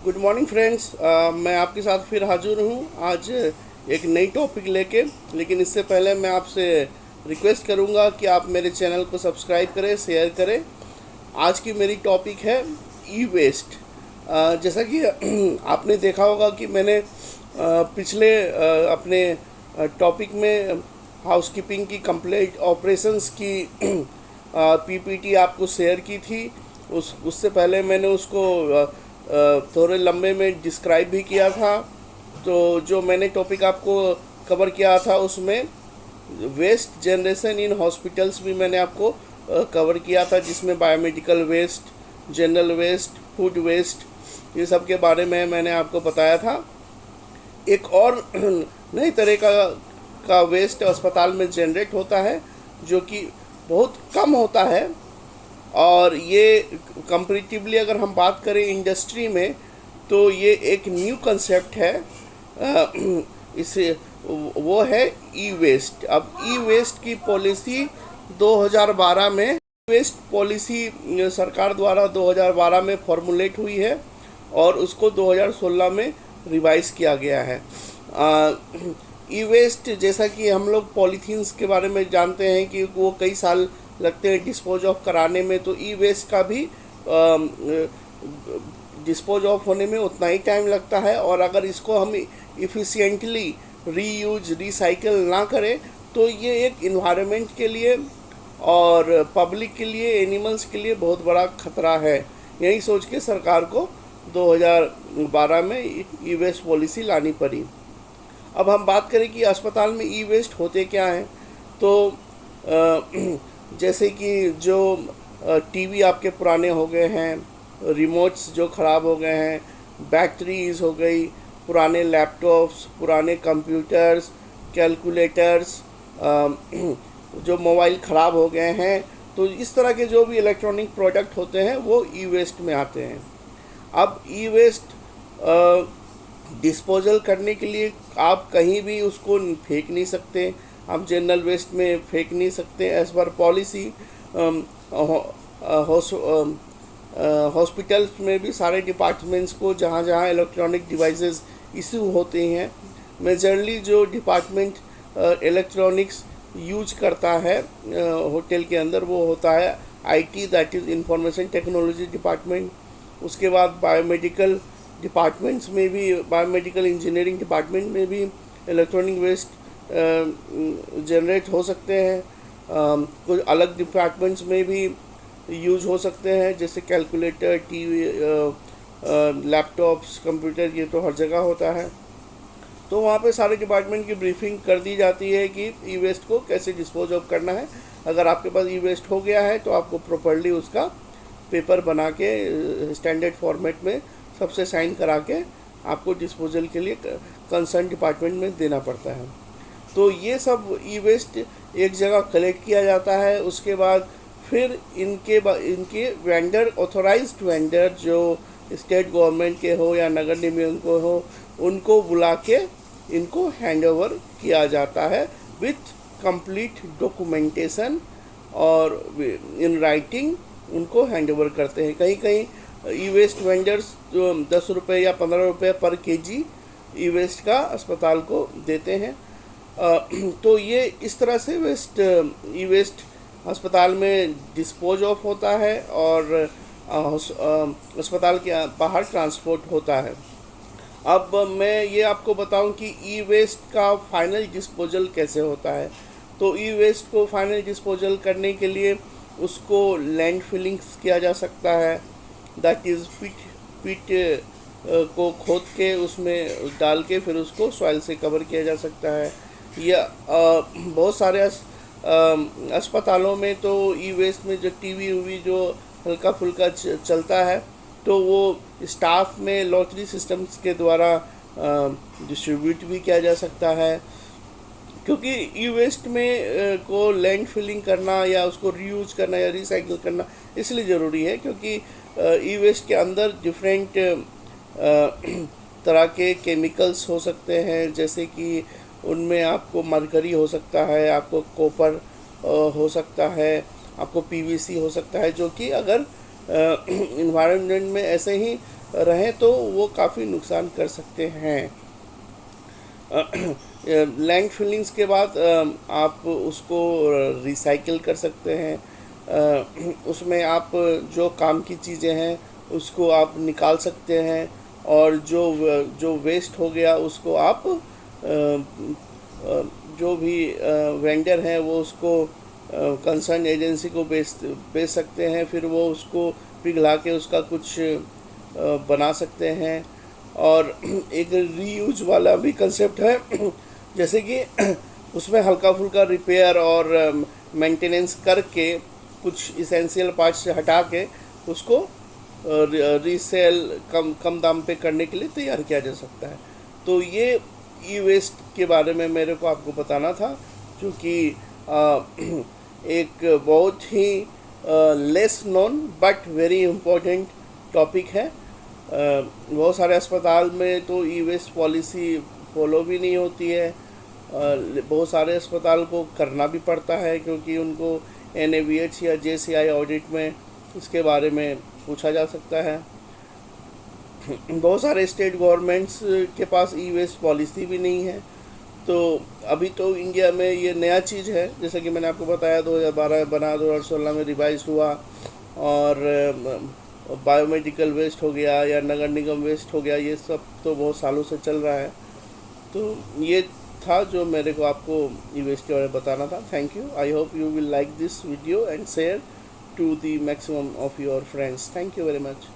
Good morning friends. मैं आपके साथ फिर हाजिर हूँ आज एक नई टॉपिक लेके। लेकिन इससे पहले मैं आपसे रिक्वेस्ट करूँगा कि आप मेरे चैनल को सब्सक्राइब करें, शेयर करें। आज की मेरी टॉपिक है ई वेस्ट। जैसा कि आपने देखा होगा कि मैंने पिछले अपने टॉपिक में हाउसकीपिंग की कंप्लीट ऑपरेशंस की पीपीटी आपको शेयर की थी। उससे पहले मैंने उसको थोड़े लंबे में डिस्क्राइब भी किया था। तो जो मैंने टॉपिक आपको कवर किया था उसमें वेस्ट जनरेशन इन हॉस्पिटल्स भी मैंने आपको कवर किया था, जिसमें biomedical waste, general waste, food waste, ये सब के बारे में मैंने आपको बताया था। एक और नई तरह का वेस्ट अस्पताल में जनरेट होता है जो कि बहुत कम होता है। और ये कंपैरेटिवली अगर हम बात करें इंडस्ट्री में तो ये एक न्यू कंसेप्ट है। इसे वो है ई वेस्ट। अब ई वेस्ट की पॉलिसी 2012 में वेस्ट पॉलिसी सरकार द्वारा 2012 में फॉर्मुलेट हुई है और उसको 2016 में रिवाइज किया गया है। ई वेस्ट, जैसा कि हम लोग पॉलीथीन्स के बारे में जानते हैं कि वो कई साल लगते हैं डिस्पोज ऑफ कराने में, तो ई वेस्ट का भी डिस्पोज ऑफ होने में उतना ही टाइम लगता है। और अगर इसको हम इफ़िशिएंटली रीयूज रिसाइकल ना करें तो ये एक इन्वायरमेंट के लिए और पब्लिक के लिए, एनिमल्स के लिए बहुत बड़ा खतरा है। यही सोच के सरकार को 2012 में ई वेस्ट पॉलिसी लानी पड़ी। अब हम बात करें कि अस्पताल में ई वेस्ट होते क्या हैं, तो जैसे कि जो टीवी आपके पुराने हो गए हैं, रिमोट्स जो ख़राब हो गए हैं, बैटरीज हो गई, पुराने लैपटॉप्स, पुराने कंप्यूटर्स, कैलकुलेटर्स, जो मोबाइल ख़राब हो गए हैं, तो इस तरह के जो भी इलेक्ट्रॉनिक प्रोडक्ट होते हैं वो ई वेस्ट में आते हैं। अब ई वेस्ट डिस्पोजल करने के लिए आप कहीं भी उसको फेंक नहीं सकते, आप जनरल वेस्ट में फेंक नहीं सकते। एज पर पॉलिसी हॉस्पिटल्स में भी सारे डिपार्टमेंट्स को जहाँ जहाँ इलेक्ट्रॉनिक डिवाइसेस इशू होते हैं, मेजरली जो डिपार्टमेंट इलेक्ट्रॉनिक्स यूज करता है होटल के अंदर वो होता है IT, that is information technology department. उसके बाद बायोमेडिकल डिपार्टमेंट्स में भी, बायोमेडिकल इंजीनियरिंग डिपार्टमेंट में भी इलेक्ट्रॉनिक वेस्ट जनरेट हो सकते हैं। कुछ अलग डिपार्टमेंट्स में भी यूज हो सकते हैं, जैसे कैलकुलेटर, टीवी, लैपटॉप्स, कंप्यूटर, ये तो हर जगह होता है। तो वहाँ पे सारे डिपार्टमेंट की ब्रीफिंग कर दी जाती है कि ई वेस्ट को कैसे डिस्पोज ऑफ करना है। अगर आपके पास ई वेस्ट हो गया है तो आपको प्रॉपर्ली उसका पेपर बना के स्टैंडर्ड फॉर्मेट में सबसे साइन करा के आपको डिस्पोजल के लिए कंसर्न डिपार्टमेंट में देना पड़ता है। तो ये सब ई वेस्ट एक जगह कलेक्ट किया जाता है। उसके बाद फिर इनके वेंडर, ऑथोराइज्ड वेंडर जो स्टेट गवर्नमेंट के हो या नगर निगम को हो, उनको बुला के इनको हैंड ओवर किया जाता है विथ कंप्लीट डॉक्यूमेंटेशन, और इन राइटिंग उनको हैंड ओवर करते हैं। कहीं कहीं ई वेस्ट वेंडर्स जो 10 रुपये या 15 रुपये पर केजी ई वेस्ट का अस्पताल को देते हैं। तो ये इस तरह से ई वेस्ट अस्पताल में डिस्पोज ऑफ होता है और अस्पताल के बाहर ट्रांसपोर्ट होता है। अब मैं ये आपको बताऊं कि ई वेस्ट का फाइनल डिस्पोजल कैसे होता है। तो ई वेस्ट को फाइनल डिस्पोजल करने के लिए उसको लैंड फिलिंग्स किया जा सकता है, दैट इज़ पिट को खोद के उसमें डाल के फिर उसको सॉइल से कवर किया जा सकता है। या बहुत सारे अस्पतालों में तो ई वेस्ट में जो टीवी वी जो हल्का फुल्का चलता है तो वो स्टाफ में लॉटरी सिस्टम्स के द्वारा डिस्ट्रीब्यूट भी किया जा सकता है। क्योंकि ई वेस्ट में को लैंड फिलिंग करना या उसको रीयूज करना या रिसाइकिल करना इसलिए ज़रूरी है क्योंकि ई वेस्ट के अंदर डिफरेंट तरह के केमिकल्स हो सकते हैं, जैसे कि उनमें आपको मरकरी हो सकता है, आपको कॉपर हो सकता है, आपको पीवीसी हो सकता है, जो कि अगर इन्वायरमेंट में ऐसे ही रहें तो वो काफ़ी नुकसान कर सकते हैं। लैंड फिलिंग्स के बाद आप उसको रिसाइकिल कर सकते हैं। उसमें आप जो काम की चीज़ें हैं उसको आप निकाल सकते हैं, और जो वेस्ट हो गया उसको आप जो भी वेंडर हैं वो उसको कंसर्न एजेंसी को बेच सकते हैं। फिर वो उसको पिघला के उसका कुछ बना सकते हैं। और एक रीयूज वाला भी कंसेप्ट है, जैसे कि उसमें हल्का फुल्का रिपेयर और मेंटेनेंस करके कुछ इसेंशियल पार्ट्स से हटा के उसको रीसेल कम कम दाम पे करने के लिए तैयार किया जा सकता है। तो ये ई वेस्ट के बारे में मेरे को आपको बताना था, क्योंकि एक बहुत ही less known but very important topic है। बहुत सारे अस्पताल में तो ई वेस्ट पॉलिसी फॉलो भी नहीं होती है। बहुत सारे अस्पताल को करना भी पड़ता है, क्योंकि उनको NABH या JCI ऑडिट में इसके बारे में पूछा जा सकता है। बहुत सारे स्टेट गवर्नमेंट्स के पास ई वेस्ट पॉलिसी भी नहीं है। तो अभी तो इंडिया में ये नया चीज़ है, जैसे कि मैंने आपको बताया 2012 बना, 2016 में रिवाइज हुआ। और बायोमेडिकल वेस्ट हो गया या नगर निगम वेस्ट हो गया, ये सब तो बहुत सालों से चल रहा है। तो ये था जो मेरे को आपको ई वेस्ट के बारे में बताना था। Thank you. I hope you will like this video and share to the maximum of your friends. Thank you very much.